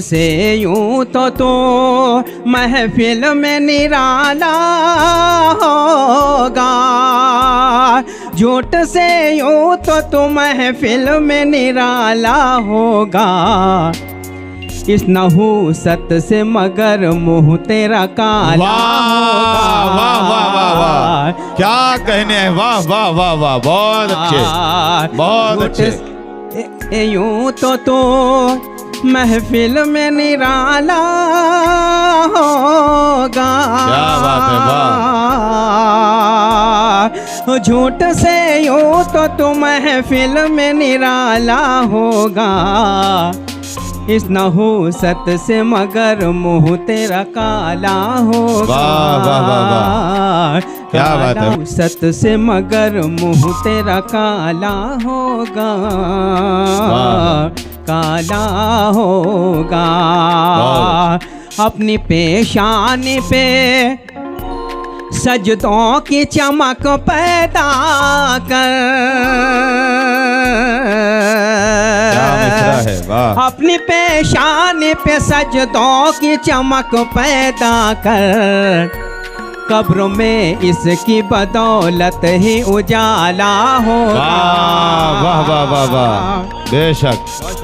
से यूं तो महफिल में निराला होगा, झूठ से यूं तो महफिल में निराला होगा। इस नहूसत से मगर मुंह तेरा काला होगा। वाह वाह वाह वाह, क्या कहने हैं, वाह वाह वाह वाह, बहुत अच्छे बहुत अच्छे। यूं तो महफिल में निराला होगा, क्या बात है, वाह। झूठ से यूं तो महफिल में निराला होगा। इस नहूसत से मगर मुंह तेरा काला होगा। वाह वाह वाह वाह, क्या बात है। नहूसत से मगर मुंह तेरा काला होगा, काला होगा। अपनी पेशानी पे सजदों की चमक पैदा कर, है, वाह। अपनी पेशानी पे सजदों की चमक पैदा कर। कब्र में इसकी बदौलत ही उजाला होगा। वाह वाह वाह वाह, बेशक।